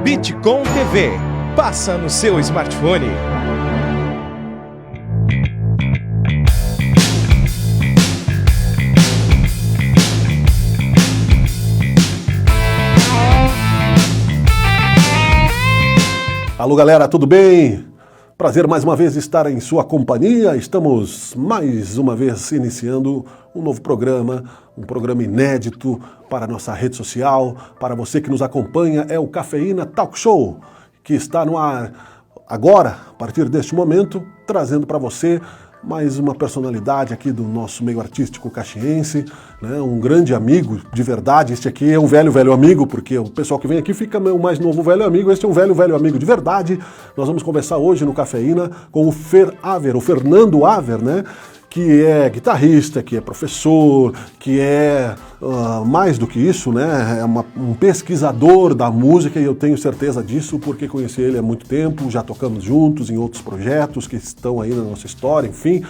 Bitcom TV, passa no seu smartphone. Alô galera, tudo bem? Prazer mais uma vez estar em sua companhia. Estamos mais uma vez iniciando um novo programa, um programa inédito para a nossa rede social. Para você que nos acompanha, é o Cafeína Talk Show, que está no ar agora, a partir deste momento, trazendo para você mais uma personalidade aqui do nosso meio artístico caxiense, né? Um grande amigo de verdade. Este aqui é um velho amigo, porque o pessoal que vem aqui fica o mais novo velho amigo. Este é um velho amigo de verdade. Nós vamos conversar hoje no Cafeína com o o Fernando Aver, né? Que é guitarrista, que é professor, que é mais do que isso, né? É um pesquisador da música, e eu tenho certeza disso porque conheci ele há muito tempo, já tocamos juntos em outros projetos que estão aí na nossa história, enfim.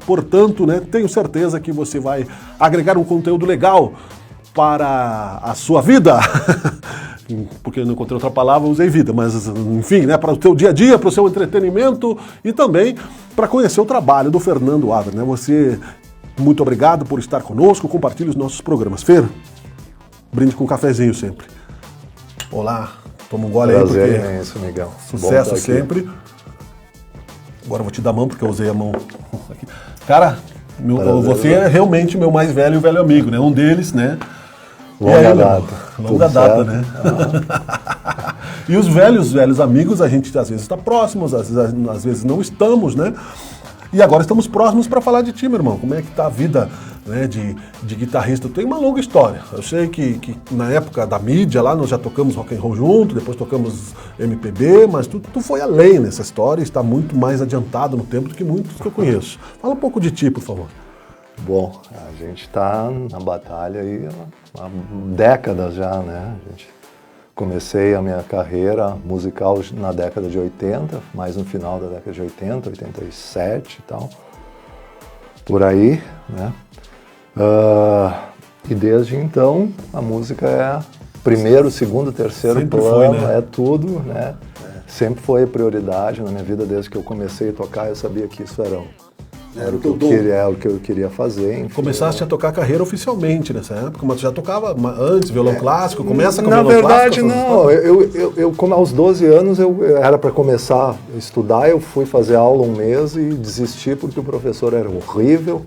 Portanto, né, tenho certeza que você vai agregar um conteúdo legal para a sua vida. Porque eu não encontrei outra palavra, usei vida, mas enfim, né, para o teu dia a dia, para o seu entretenimento e também para conhecer o trabalho do Fernando Aver, né? Você, muito obrigado por estar conosco, compartilhe os nossos programas. Fer, brinde com um cafezinho sempre. Olá, toma um gole. Prazer, aí, porque é isso, Miguel. sucesso sempre. Agora eu vou te dar a mão, porque eu usei a mão aqui. Cara, você é realmente meu mais velho amigo, né? Um deles, né? Longa data, né? E os velhos amigos, a gente às vezes está próximo, às vezes não estamos, né? E agora estamos próximos para falar de ti, meu irmão. Como é que tá a vida, né, de guitarrista? Tem uma longa história. Eu sei que na época da mídia lá nós já tocamos rock and roll junto, depois tocamos MPB, mas tu foi além nessa história e está muito mais adiantado no tempo do que muitos que eu conheço. Fala um pouco de ti, por favor. Bom, a gente está na batalha aí há décadas já, né? Comecei a minha carreira musical na década de 80, mais no final da década de 80, 87 e tal, por aí, né? E desde então a música é primeiro, segundo, terceiro sempre plano, foi, né? É tudo, né? Sempre foi prioridade na minha vida. Desde que eu comecei a tocar, eu sabia que isso era o que eu queria fazer. Enfim, começaste a tocar a carreira oficialmente nessa época, mas tu já tocava antes, violão clássico, começa com na violão verdade, clássico? Não, eu como aos 12 anos, eu era para começar a estudar, eu fui fazer aula um mês e desisti porque o professor era horrível.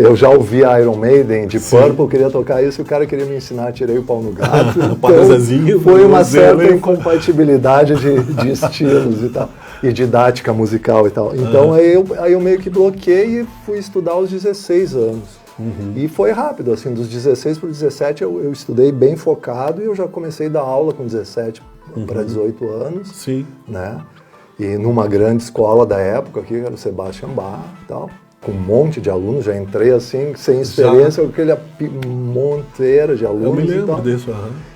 Eu já ouvia Iron Maiden, de Purple, queria tocar isso e o cara queria me ensinar, tirei o pau no gato. Então, foi uma certa incompatibilidade de estilos e tal. E didática musical e tal. Então aí eu meio que bloqueei e fui estudar aos 16 anos. E foi rápido, assim, dos 16 para os 17 eu estudei bem focado e eu já comecei a dar aula com 17 para 18 anos. Sim. Né? E numa grande escola da época aqui, que era o Sebastian Bach e tal, com um monte de alunos, já entrei assim, sem experiência, com aquele monteira de alunos. Eu me lembro e tal. disso,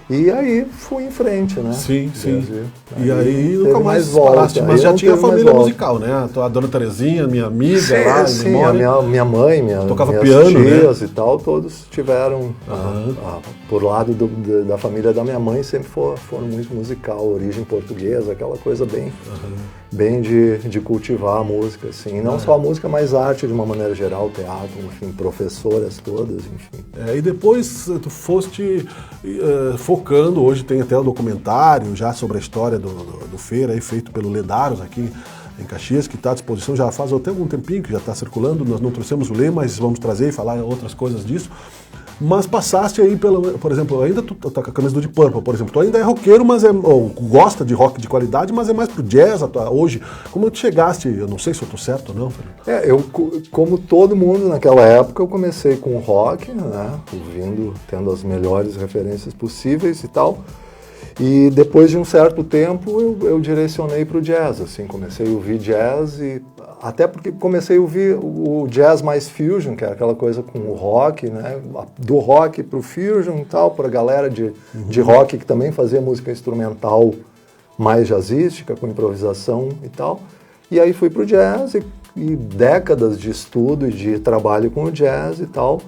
E aí fui em frente, né? Sim. E aí nunca mais paraste, mas já tinha família musical, né? A dona Terezinha, minha amiga lá, sim, a minha mãe, tocava minhas piano, tias, né? E tal, todos tiveram, por lado da família da minha mãe, sempre foram muito musical, origem portuguesa, aquela coisa bem de cultivar a música, assim. E não só a música, mas arte de uma maneira geral, teatro, enfim, professoras todas, enfim. E depois tu foste focando, hoje tem até um documentário já sobre a história do Fer, aí, feito pelo Ledaros aqui em Caxias, que está à disposição já faz até algum tempinho, que já está circulando. Nós não trouxemos o Lê, mas vamos trazer e falar outras coisas disso. Mas passaste aí, por exemplo, ainda tu tá com a camisa do Deep Purple, por exemplo, tu ainda é roqueiro, mas ou gosta de rock de qualidade, mas é mais pro jazz hoje. Como tu chegaste, eu não sei se eu tô certo ou não, Felipe. Eu, como todo mundo naquela época, eu comecei com rock, né, tendo as melhores referências possíveis e tal. E depois de um certo tempo eu direcionei para o jazz, assim, comecei a ouvir jazz e até porque comecei a ouvir o jazz mais fusion, que era aquela coisa com o rock, né, do rock para o fusion e tal, para a galera de rock que também fazia música instrumental mais jazzística, com improvisação e tal. E aí fui pro jazz e décadas de estudo e de trabalho com o jazz e tal.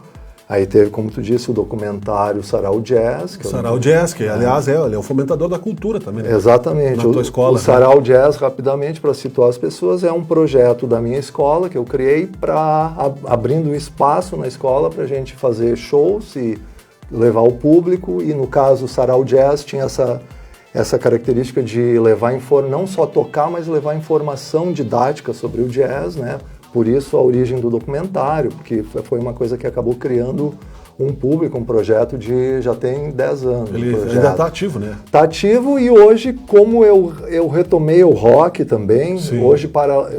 Aí teve, como tu disse, o documentário Sarau Jazz. Sarau Jazz, que aliás ele é o fomentador da cultura também. Né? Exatamente. Na tua escola. O Sarau Jazz, rapidamente, para situar as pessoas, é um projeto da minha escola que eu criei para abrindo um espaço na escola para a gente fazer shows e levar o público. E no caso, o Sarau Jazz tinha essa característica de levar não só tocar, mas levar informação didática sobre o jazz, né? Por isso a origem do documentário, porque foi uma coisa que acabou criando um público, um projeto já tem 10 anos. Ele ainda está ativo, né? Está ativo e hoje, como eu retomei o rock também, hoje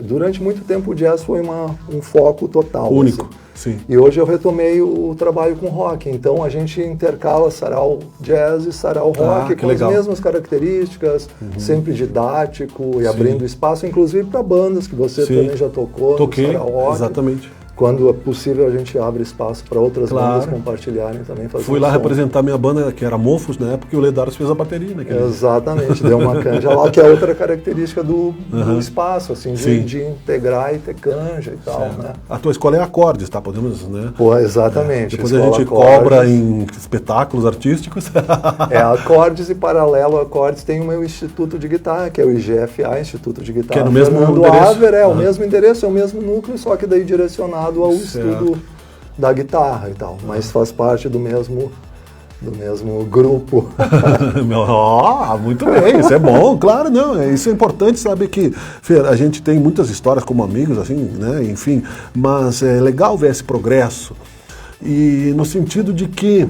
durante muito tempo o jazz foi um foco total. Único. Assim. Sim. E hoje eu retomei o trabalho com rock, então a gente intercala sarau jazz e sarau rock com legal. As mesmas características, sempre didático e abrindo espaço, inclusive para bandas que você também já tocou. Toquei, no sarau rock. Exatamente. Quando é possível, a gente abre espaço para outras bandas compartilharem também. Fui lá representar minha banda, que era Mofos, na época, e o Ledaros fez a bateria. Né, exatamente, deu uma canja lá, que é outra característica do espaço, assim, de integrar e ter canja e tal, né? A tua escola é acordes, tá? Podemos, né? Pô, exatamente. Depois a gente cobra em espetáculos artísticos. Acordes e paralelo a acordes tem o meu instituto de guitarra, que é o IGFA, Instituto de Guitarra. Que é no mesmo Fernando endereço. Aver, o mesmo endereço, é o mesmo núcleo, só que daí direcionado ao estudo da guitarra e tal, mas faz parte do mesmo grupo. Muito bem, isso é bom, claro, não, isso é importante, sabe que, Fer, a gente tem muitas histórias como amigos, assim, né, enfim, mas é legal ver esse progresso, e no sentido de que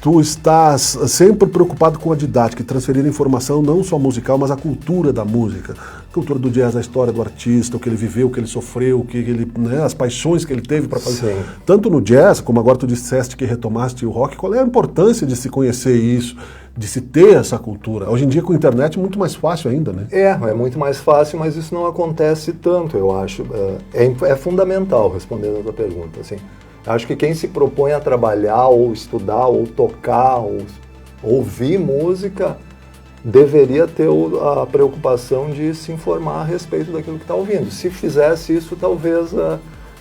tu estás sempre preocupado com a didática e transferir informação não só musical, mas a cultura da música. A cultura do jazz, a história do artista, o que ele viveu, o que ele sofreu, o que ele, né, as paixões que ele teve para fazer. Sim. Tanto no jazz, como agora tu disseste que retomaste o rock, qual é a importância de se conhecer isso, de se ter essa cultura? Hoje em dia, com a internet, é muito mais fácil ainda, né? É muito mais fácil, mas isso não acontece tanto, eu acho. É fundamental, respondendo a tua pergunta, assim. Acho que quem se propõe a trabalhar, ou estudar, ou tocar, ou ouvir música, deveria ter a preocupação de se informar a respeito daquilo que está ouvindo. Se fizesse isso, talvez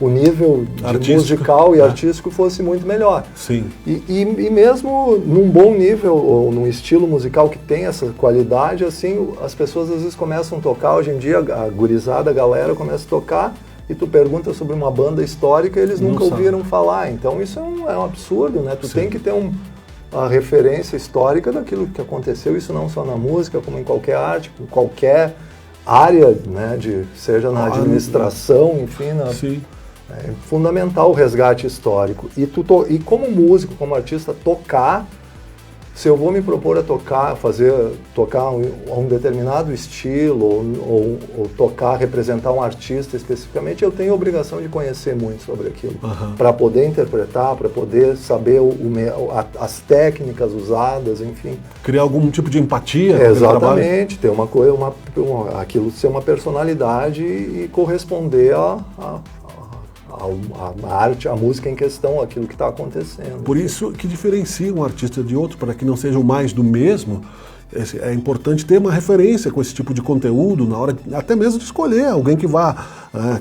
o nível musical e artístico fosse muito melhor. Sim. E mesmo num bom nível, ou num estilo musical que tem essa qualidade, assim, as pessoas às vezes começam a tocar. Hoje em dia, a gurizada, a galera começa a tocar, e tu pergunta sobre uma banda histórica, eles nunca ouviram falar. Então isso é um absurdo, né? Tu tem que ter a referência histórica daquilo que aconteceu, isso não só na música, como em qualquer arte, em qualquer área, né? Seja na administração, enfim. É fundamental o resgate histórico. E como músico, como artista, tocar. Se eu vou me propor a tocar um determinado estilo ou tocar, representar um artista especificamente, eu tenho a obrigação de conhecer muito sobre aquilo, para poder interpretar, para poder saber as técnicas usadas, enfim. Criar algum tipo de empatia. Exatamente, ter uma coisa, aquilo ser uma personalidade e corresponder a arte, a música em questão, aquilo que está acontecendo. Por isso que diferencia um artista de outro, para que não sejam mais do mesmo. É importante ter uma referência com esse tipo de conteúdo na hora, até mesmo de escolher alguém que vá,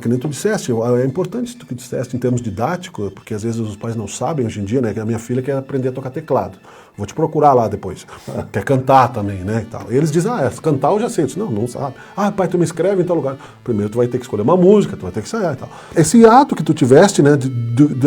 que nem tu disseste, é importante o que tu disseste em termos didáticos, porque às vezes os pais não sabem hoje em dia, né, que a minha filha quer aprender a tocar teclado. Vou te procurar lá depois. Quer cantar também, né, e tal. E eles dizem, cantar eu já sei. Eu disse, não sabe. Pai, tu me escreve em tal lugar. Primeiro tu vai ter que escolher uma música, tu vai ter que ensaiar e tal. Esse ato que tu tiveste, né,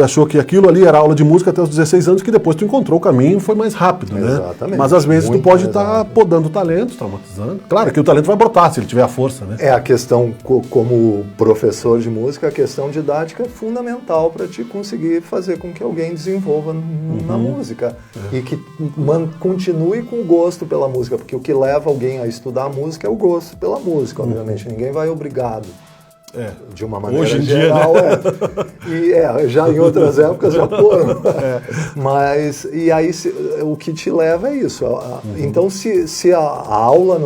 achou que aquilo ali era aula de música até os 16 anos, que depois tu encontrou o caminho e foi mais rápido, né? Exatamente. Mas às vezes tu pode estar podando talentos, traumatizando. Claro que o talento vai brotar, se ele tiver a força, né? A questão, como professor de música, a questão didática é fundamental para te conseguir fazer com que alguém desenvolva na música. E que continue com o gosto pela música, porque o que leva alguém a estudar música é o gosto pela música, obviamente. Ninguém vai obrigado. De uma maneira hoje em geral, dia, né? E já em outras épocas já foram. Mas, e aí o que te leva é isso. Então, se a aula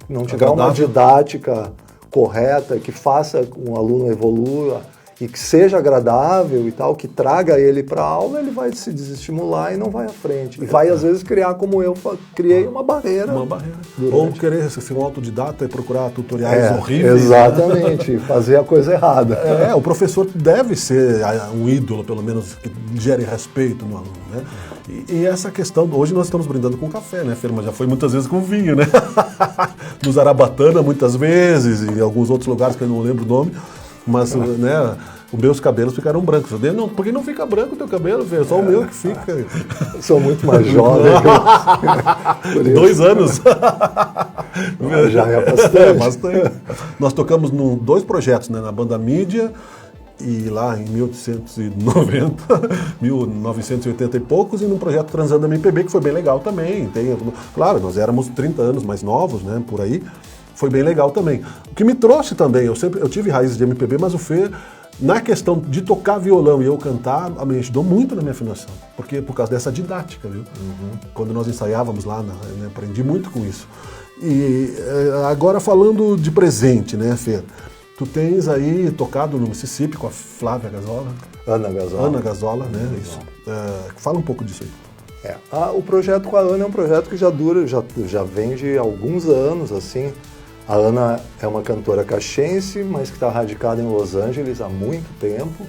não tiver uma didática correta, que faça um aluno evolua e que seja agradável e tal, que traga ele para a aula, ele vai se desestimular e não vai à frente. E vai, às vezes, criar, como eu criei, uma barreira. Uma barreira. Ou querer ser um autodidata e procurar tutoriais horríveis. Exatamente, fazer a coisa errada. O professor deve ser um ídolo, pelo menos, que gere respeito no aluno, né? E essa questão, hoje nós estamos brindando com café, né, Fer? Mas já foi muitas vezes com vinho, né? No Zarabatana, muitas vezes, e em alguns outros lugares que eu não lembro o nome. Mas, né, os meus cabelos ficaram brancos. Não, por que não fica branco o teu cabelo, Fer? Só o meu que fica. Eu sou muito mais jovem. 2 anos. Já é bastante. Bastante. Nós tocamos 2 projetos, né, na Banda Mídia, e lá em 1980 e poucos, e num projeto Transando MPB, que foi bem legal também. Claro, nós éramos 30 anos mais novos, né, por aí. Foi bem legal também. O que me trouxe também, eu tive raízes de MPB, mas o Fer, na questão de tocar violão e eu cantar, me ajudou muito na minha afinação, porque por causa dessa didática, viu? Quando nós ensaiávamos lá, aprendi muito com isso. E agora falando de presente, né, Fer? Tu tens aí tocado no Mississippi com a Flávia Gazola. Ana Gazola, né? Isso. Fala um pouco disso aí. O projeto com a Ana é um projeto que já vem de alguns anos, assim. A Ana é uma cantora caxense, mas que está radicada em Los Angeles há muito tempo,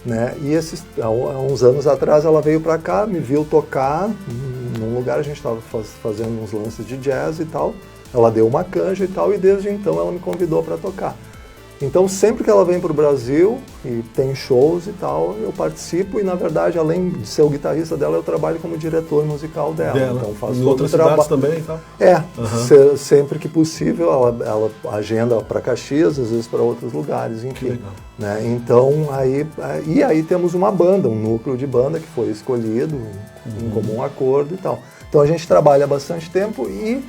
né? E há uns anos atrás ela veio para cá, me viu tocar num lugar, a gente estava fazendo uns lances de jazz e tal. Ela deu uma canja e tal, e desde então ela me convidou para tocar. Então, sempre que ela vem para o Brasil e tem shows e tal, eu participo e, na verdade, além de ser o guitarrista dela, eu trabalho como diretor musical dela. Então, faço em outras cidades também e tal? Sempre que possível, ela agenda para Caxias, às vezes para outros lugares, enfim. Que legal. Né? Então, aí temos uma banda, um núcleo de banda que foi escolhido em comum acordo e tal. Então, a gente trabalha há bastante tempo e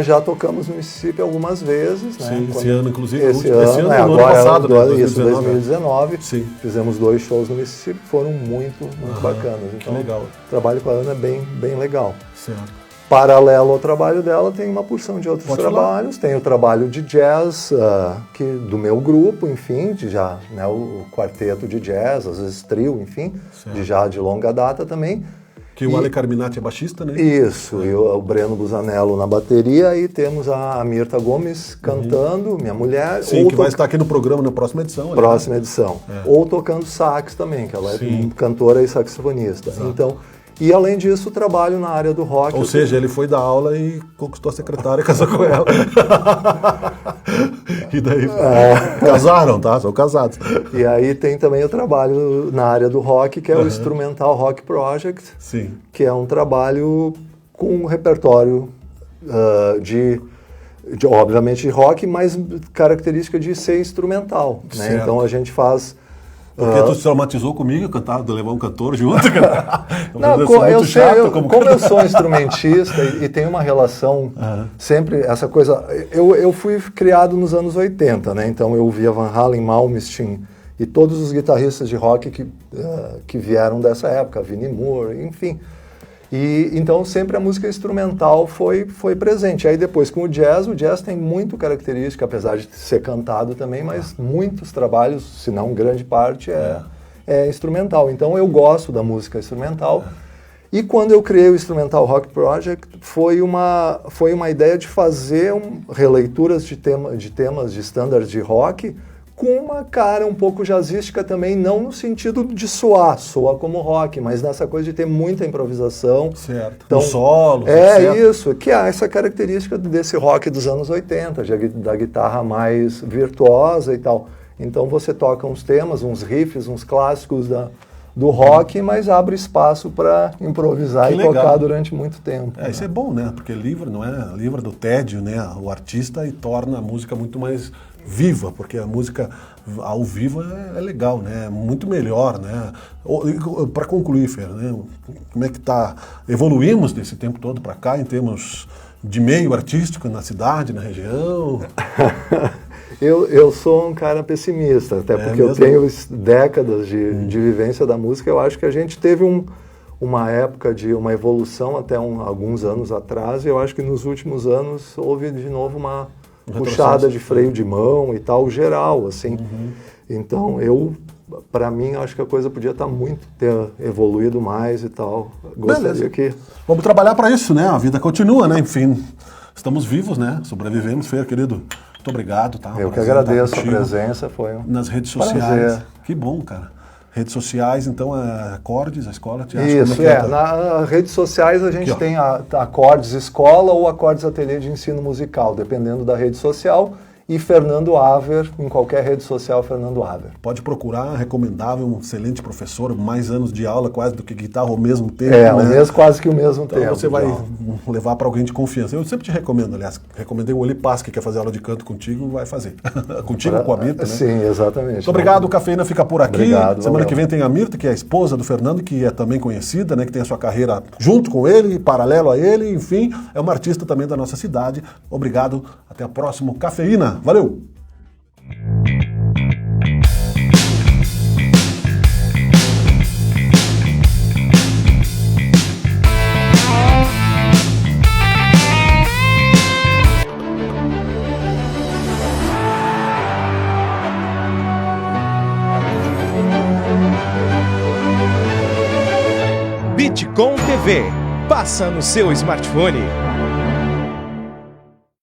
já tocamos no Mississippi algumas vezes. Né? Sim, esse ano, inclusive. Esse ano, ano passado, 2019. Sim. Fizemos 2 shows no Mississippi, foram muito bacanas. Então, legal. O trabalho com a Ana é bem legal. Certo. Paralelo ao trabalho dela, tem uma porção de outros trabalhos. Tem o trabalho de jazz do meu grupo, enfim, né, o quarteto de jazz, às vezes trio, enfim, de longa data também. Que o Ale Carminati é baixista, né? Isso, e o Breno Busanello na bateria, e temos a Mirta Gomes cantando, minha mulher. Sim, que vai estar aqui no programa na próxima edição. Próxima edição. Ou tocando sax também, que ela é cantora e saxofonista. Exato. Então, e além disso, trabalho na área do rock. Ou seja, ele foi dar aula e conquistou a secretária e casou com ela. E daí casaram, tá? São casados. E aí tem também o trabalho na área do rock, que é o Instrumental Rock Project, que é um trabalho com um repertório obviamente de rock, mas característica de ser instrumental. Né? Então a gente faz... Porque tu se traumatizou comigo, de levar um cantor junto. Não, como eu sou instrumentista e tenho uma relação sempre, essa coisa... Eu fui criado nos anos 80, né? Então eu ouvia Van Halen, Malmsteen e todos os guitarristas de rock que vieram dessa época, Vinnie Moore, enfim. E então sempre a música instrumental foi presente. Aí depois com o jazz tem muito característica, apesar de ser cantado também, mas muitos trabalhos, se não grande parte, é instrumental. Então eu gosto da música instrumental. E quando eu criei o Instrumental Rock Project, foi uma ideia de fazer releituras de temas de standards de rock, com uma cara um pouco jazzística também, não no sentido de soa como rock, mas nessa coisa de ter muita improvisação. Certo. Então, solos, isso, que é essa característica desse rock dos anos 80, da guitarra mais virtuosa e tal. Então você toca uns temas, uns riffs, uns clássicos do rock, mas abre espaço para improvisar e tocar durante muito tempo. Isso é bom, né? Porque livra do tédio, né? O artista, e torna a música muito mais viva, porque a música ao vivo é legal, né? Muito melhor, né? Para concluir, Fer, né? Como é que tá? Evoluímos desse tempo todo para cá em termos de meio artístico na cidade, na região? Eu sou um cara pessimista, até porque eu tenho décadas de vivência da música. Eu acho que a gente teve uma época de uma evolução até alguns anos atrás, e eu acho que nos últimos anos houve de novo puxada de freio de mão e tal, geral, assim. Então, para mim, acho que a coisa podia estar ter evoluído mais e tal. Gostaria que... Vamos trabalhar para isso, né? A vida continua, né? Enfim, estamos vivos, né? Sobrevivemos, Fer, querido. Muito obrigado, tá? Eu que agradeço a presença, foi nas redes sociais. Prazer. Que bom, cara. Redes sociais, então, Acordes, a escola? Isso, nas redes sociais a gente tem a Acordes Escola ou Acordes Ateliê de Ensino Musical, dependendo da rede social. E Fernando Haver, em qualquer rede social, Fernando Haver. Pode procurar, recomendável, um excelente professor, mais anos de aula quase do que guitarra ao mesmo tempo. Quase que o mesmo então, tempo. Você vai levar para alguém de confiança. Eu sempre te recomendo, aliás, recomendei o Oli Paz, que quer fazer aula de canto contigo, vai fazer. Contigo, com a Mirta, né? Sim, exatamente. Muito obrigado, o Cafeína fica por aqui. Obrigado, Semana que vem tem a Mirta, que é a esposa do Fernando, que é também conhecida, né, que tem a sua carreira junto com ele, paralelo a ele, enfim, é uma artista também da nossa cidade. Obrigado, até a próxima. Cafeína, valeu! Bitcom TV. Passa no seu smartphone.